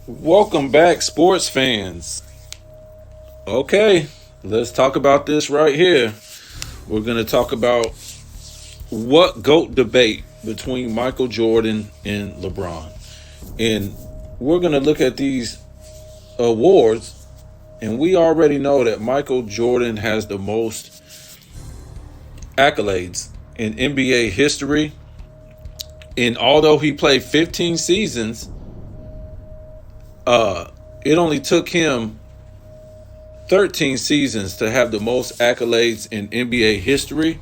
Welcome back, sports fans. Okay, let's talk about this right here. We're going to talk about what GOAT debate between Michael Jordan and LeBron. And we're going to look at these awards, and we already know that Michael Jordan has the most accolades in NBA history. And although he played 15 seasons, it only took him 13 seasons to have the most accolades in NBA history,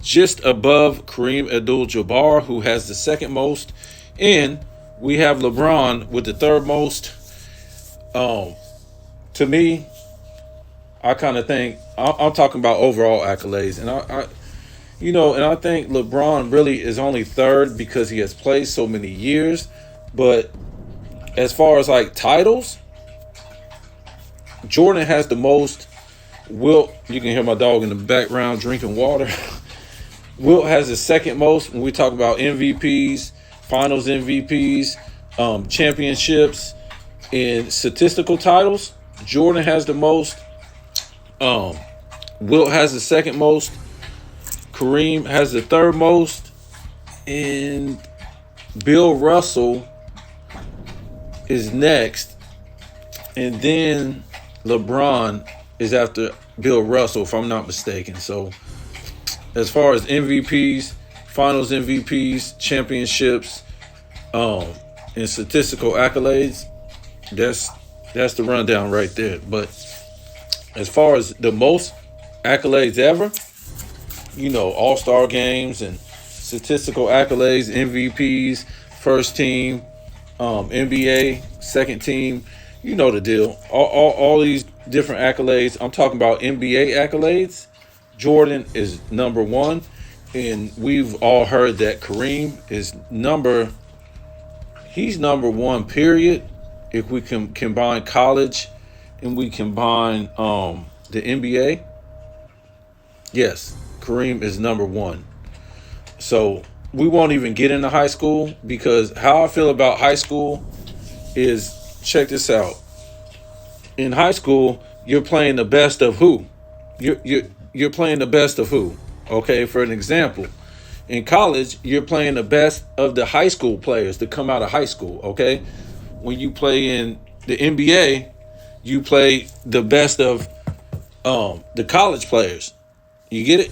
just above Kareem Abdul-Jabbar, who has the second most, and we have LeBron with the third most. To me, I kind of think I'm talking about overall accolades, and I think LeBron really is only third because he has played so many years, but as far as like titles, Jordan has the most. Wilt, you can hear my dog in the background drinking water. Wilt has the second most when we talk about MVPs, finals MVPs, championships, and statistical titles. Jordan has the most. Wilt has the second most. Kareem has the third most. And Bill Russell is next. And then LeBron is after Bill Russell, if I'm not mistaken. So, as far as MVPs, Finals MVPs, championships, and statistical accolades, that's the rundown right there. But as far as the most accolades ever, All-Star games and statistical accolades, MVPs, first team, NBA, second team. You know the deal. All these different accolades. I'm talking about NBA accolades. Jordan is number one. And we've all heard that Kareem is he's number one, period. If we can combine college and we combine the NBA. Yes, Kareem is number one. So we won't even get into high school because how I feel about high school is, check this out. In high school, you're playing the best of who? You're playing the best of who? Okay, for an example, in college, you're playing the best of the high school players to come out of high school. Okay, when you play in the NBA, you play the best of the college players. You get it?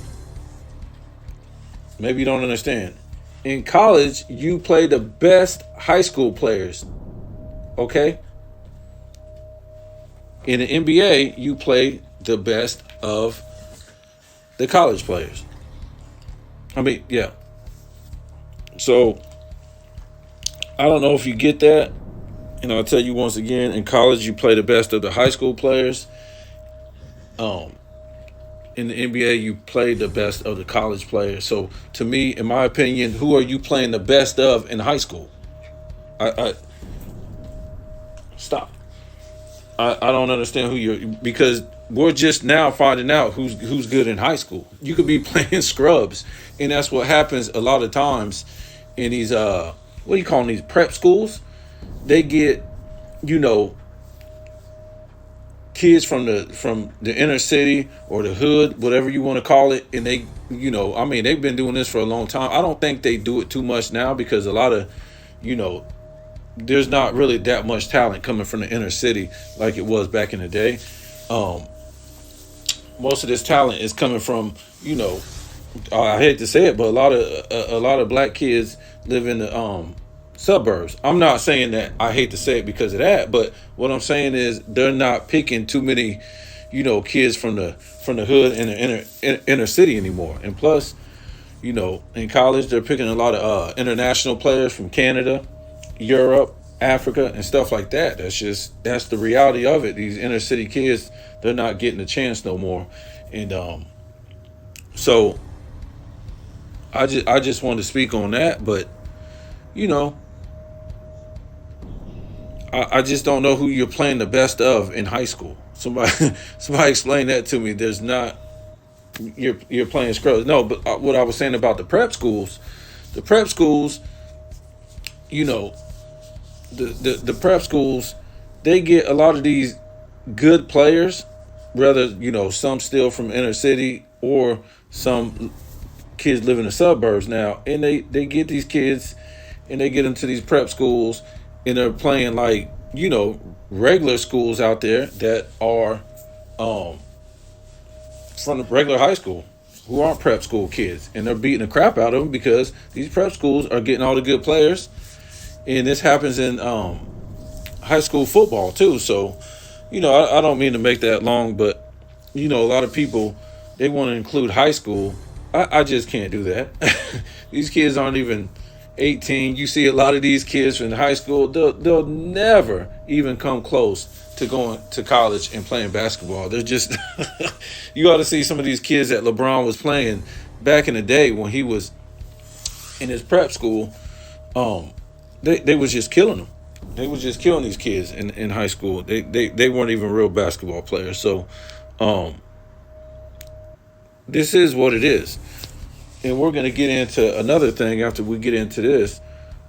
Maybe you don't understand. In college, you play the best high school players. Okay? In the NBA, you play the best of the college players. I mean, yeah. So, I don't know if you get that. And I'll tell you once again, in college, you play the best of the high school players. In the NBA, you play the best of the college players. So, to me, in my opinion, who are you playing the best of in high school? I stop. I don't understand who you're, because we're just now finding out who's good in high school. You could be playing scrubs, and that's what happens a lot of times in these what do you call them, these prep schools? They get, kids from the inner city or the hood, whatever you want to call it, and they, they've been doing this for a long time. I don't think they do it too much now because a lot of, there's not really that much talent coming from the inner city like it was back in the day. Most of this talent is coming from, I hate to say it, but a lot of black kids live in the suburbs. I'm not saying that I hate to say it because of that, but what I'm saying is they're not picking too many, kids from the hood and the inner city anymore. And plus, in college they're picking a lot of international players from Canada, Europe, Africa, and stuff like that. That's the reality of it. These inner city kids, they're not getting a chance no more. And so I just wanted to speak on that, but I just don't know who you're playing the best of in high school. Somebody explain that to me. There's not, you're playing scrubs. No, but what I was saying about the prep schools, the prep schools they get a lot of these good players, whether some still from inner city or some kids live in the suburbs now, and they get these kids and they get them to these prep schools, and they're playing like regular schools out there that are um, from the regular high school who aren't prep school kids, and they're beating the crap out of them because these prep schools are getting all the good players, and this happens in high school football too. So, I don't mean to make that long, but a lot of people they want to include high school. I just can't do that. These kids aren't even 18. You see a lot of these kids from high school, they'll never even come close to going to college and playing basketball. They're just you ought to see some of these kids that LeBron was playing back in the day when he was in his prep school. They was just killing them. They was just killing these kids in high school. They weren't even real basketball players. So this is what it is. And we're going to get into another thing after we get into this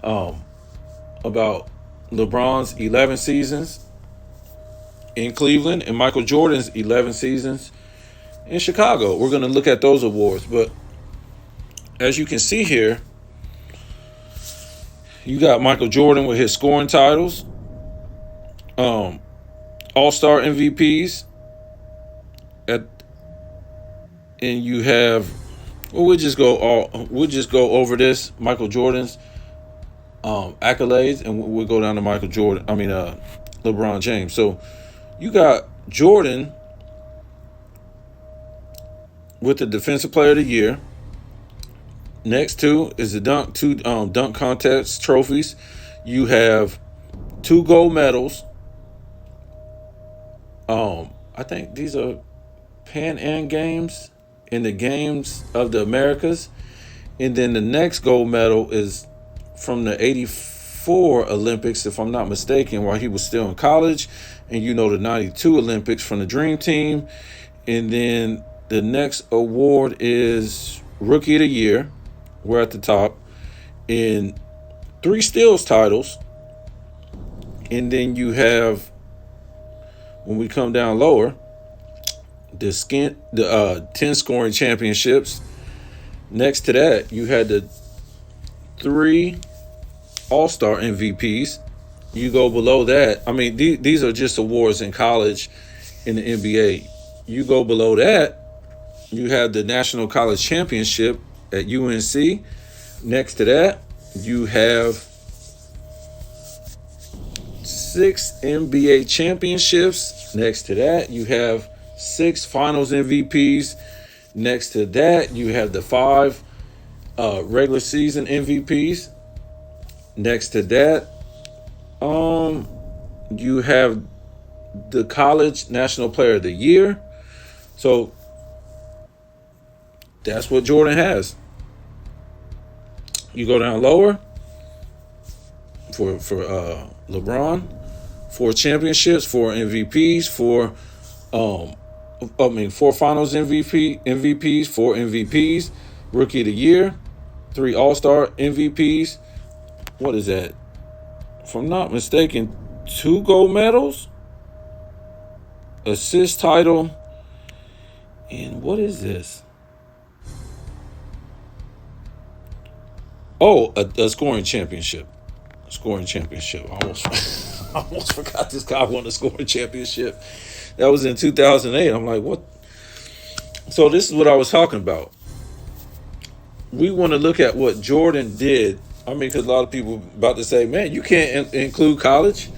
about LeBron's 11 seasons in Cleveland and Michael Jordan's 11 seasons in Chicago. We're going to look at those awards. But as you can see here, you got Michael Jordan with his scoring titles, All-Star MVPs, and you have. Well, we'll just go over this Michael Jordan's accolades, and we'll go down to LeBron James. So you got Jordan with the Defensive Player of the Year. Next to is the dunk contest trophies. You have 2 gold medals. I think these are Pan Am Games in the Games of the Americas. And then the next gold medal is from the 84 Olympics, if I'm not mistaken, while he was still in college. And the 92 Olympics from the Dream Team. And then the next award is Rookie of the Year. We're at the top. In 3 steals titles. And then you have, when we come down lower, the 10 scoring championships. Next to that, you had the 3 All-Star MVPs. You go below that. I mean, these are just awards in college, in the NBA. You go below that, you have the National College Championship at UNC. Next to that, you have 6 NBA championships. Next to that, you have 6 Finals MVPs. Next to that, you have the 5 regular season MVPs. Next to that, you have the College National Player of the Year. So that's what Jordan has. You go down lower for LeBron, 4 championships, 4 MVPs, 4 Finals MVPs, 4 MVPs, Rookie of the Year, 3 All-Star MVPs. What is that? If I'm not mistaken, 2 gold medals, assist title, and what is this? Oh, a scoring championship. I almost forgot this guy won a scoring championship. That was in 2008. I'm like, what? So this is what I was talking about. We want to look at what Jordan did. I mean, because a lot of people about to say, man, you can't include college.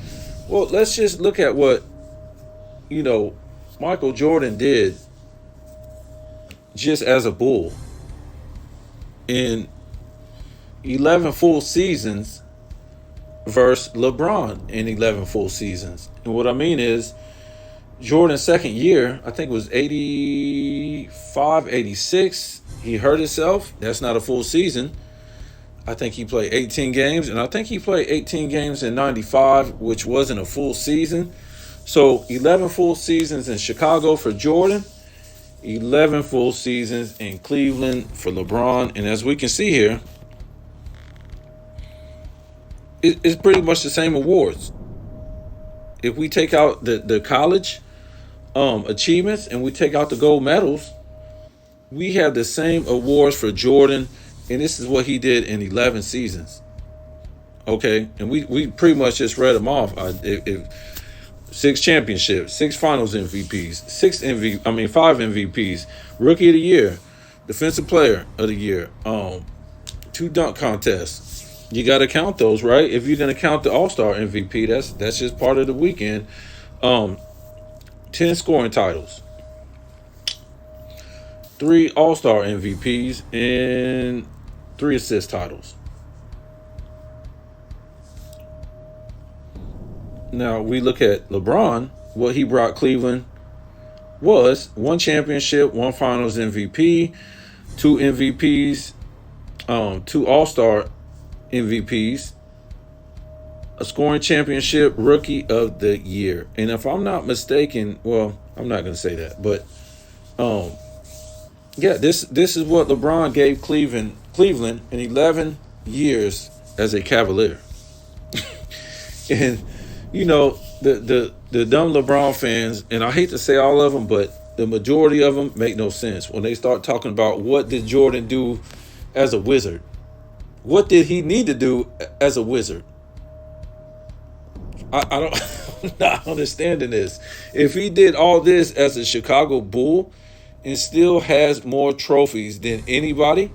Well, let's just look at what, Michael Jordan did just as a Bull in 11 full seasons versus LeBron in 11 full seasons. And what I mean is, Jordan's second year, I think it was 85, 86. He hurt himself. That's not a full season. I think he played 18 games, and I think he played 18 games in 95, which wasn't a full season. So 11 full seasons in Chicago for Jordan, 11 full seasons in Cleveland for LeBron. And as we can see here, it's pretty much the same awards. if we take out the college achievements and we take out the gold medals, we have the same awards for Jordan, and this is what he did in 11 seasons. Okay, and we pretty much just read them off. If 6 championships, 6 Finals MVPs, 5 MVPs, Rookie of the Year, Defensive Player of the Year, 2 dunk contests. You got to count those, right? If you're gonna count the All-Star MVP, that's just part of the weekend. 10 scoring titles, 3 All-Star MVPs, and 3 assist titles. Now we look at LeBron. What he brought Cleveland was 1 championship, 1 Finals MVP, 2 MVPs, 2 All-Star MVPs, a scoring championship, Rookie of the Year. And if I'm not mistaken, well, I'm not going to say that, but yeah, this is what LeBron gave Cleveland in 11 years as a Cavalier. And you know, the dumb LeBron fans, and I hate to say all of them, but the majority of them make no sense when they start talking about what did Jordan do as a Wizard. What did he need to do as a Wizard? I don't, I'm not understanding this. If he did all this as a Chicago Bull and still has more trophies than anybody,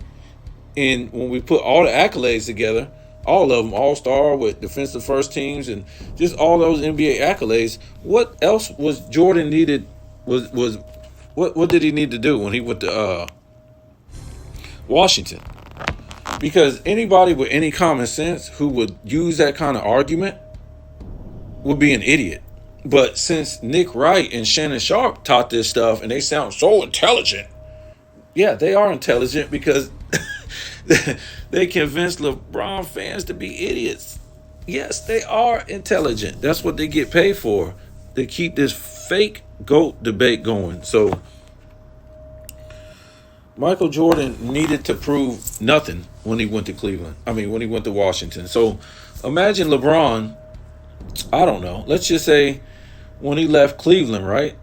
and when we put all the accolades together, all of them, All-Star with defensive first teams and just all those NBA accolades, what else was Jordan needed? What did he need to do when he went to Washington? Because anybody with any common sense who would use that kind of argument would be an idiot. But since Nick Wright and Shannon Sharp taught this stuff and they sound so intelligent, yeah, they are intelligent because they convinced LeBron fans to be idiots. Yes, they are intelligent. That's what they get paid for. They keep this fake GOAT debate going. So Michael Jordan needed to prove nothing when he went to Cleveland. When he went to Washington. So imagine LeBron, I don't know, let's just say when he left Cleveland, right?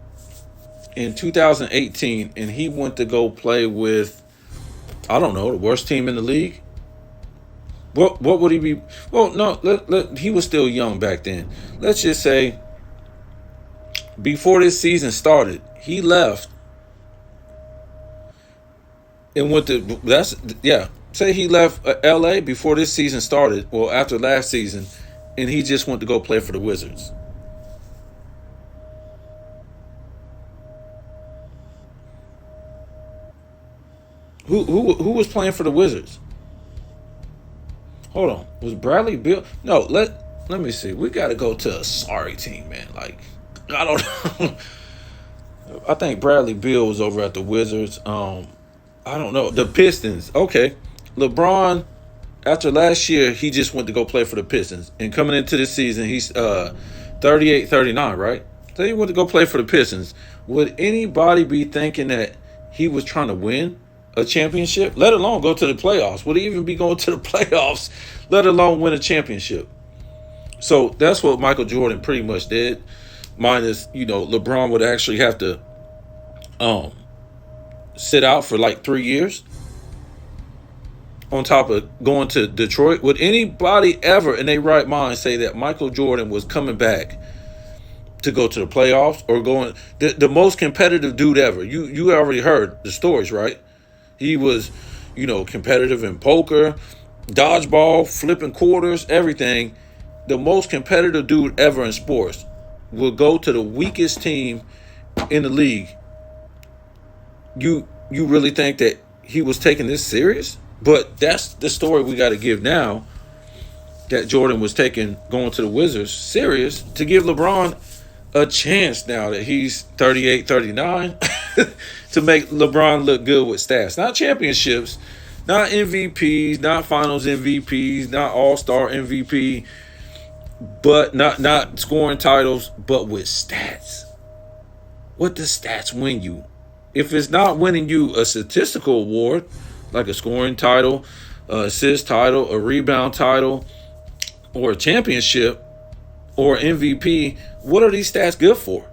In 2018, and he went to go play with, I don't know, the worst team in the league. What would he be? Well, no, he was still young back then. Let's just say before this season started, he left and went to, say he left LA before this season started, well, after last season, and he just went to go play for the Wizards. Who was playing for the Wizards? Hold on. Was Bradley Beal? No, let me see. We got to go to a sorry team, man. Like, I don't know. I think Bradley Beal was over at the Wizards. I don't know. The Pistons. Okay. LeBron, after last year, he just went to go play for the Pistons. And coming into this season, he's 38, 39, right? So he went to go play for the Pistons. Would anybody be thinking that he was trying to win a championship, let alone go to the playoffs? Would he even be going to the playoffs, let alone win a championship? So that's what Michael Jordan pretty much did. Minus, LeBron would actually have to sit out for like 3 years on top of going to Detroit. Would anybody ever in their right mind say that Michael Jordan was coming back to go to the playoffs or going the most competitive dude ever? You already heard the stories, right? He was, competitive in poker, dodgeball, flipping quarters, everything. The most competitive dude ever in sports will go to the weakest team in the league. You really think that he was taking this serious? But that's the story we got to give now, that Jordan was going to the Wizards serious to give LeBron a chance now that he's 38, 39 to make LeBron look good with stats. Not championships, not MVPs, not finals MVPs, not all-star MVP, but not scoring titles, but with stats. What does stats win you? If it's not winning you a statistical award, like a scoring title, an assist title, a rebound title, or a championship, or MVP, what are these stats good for?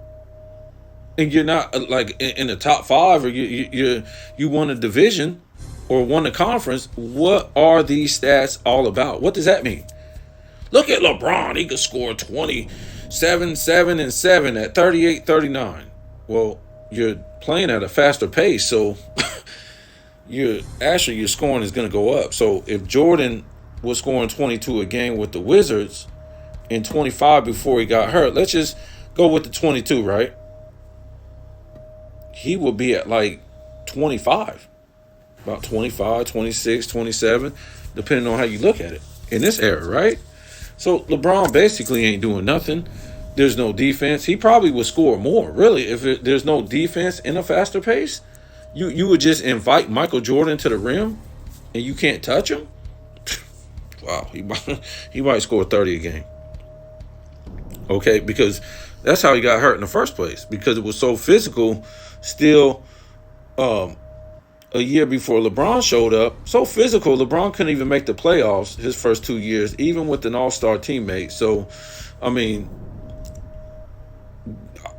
And you're not like in the top five, or you won a division or won a conference. What are these stats all about? What does that mean? Look at LeBron. He could score 27, 7, and 7 at 38, 39. Well, you're playing at a faster pace, so your scoring is going to go up. So if Jordan was scoring 22 a game with the Wizards and 25 before he got hurt, let's just go with the 22, right? He will be at like 25, about 25, 26, 27, depending on how you look at it in this era, right? So LeBron basically ain't doing nothing. There's no defense. He probably would score more, really, if there's no defense in a faster pace. You would just invite Michael Jordan to the rim and you can't touch him? Wow, he might score 30 a game. Okay, because that's how he got hurt in the first place, because it was so physical still a year before LeBron showed up. So physical, LeBron couldn't even make the playoffs his first 2 years, even with an all-star teammate. So, I mean,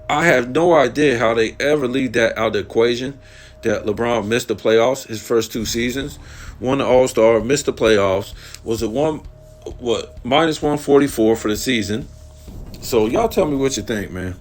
I have no idea how they ever leave that out of the equation, that LeBron missed the playoffs his first 2 seasons, won the all-star, missed the playoffs, was at minus 144 for the season. So y'all tell me what you think, man.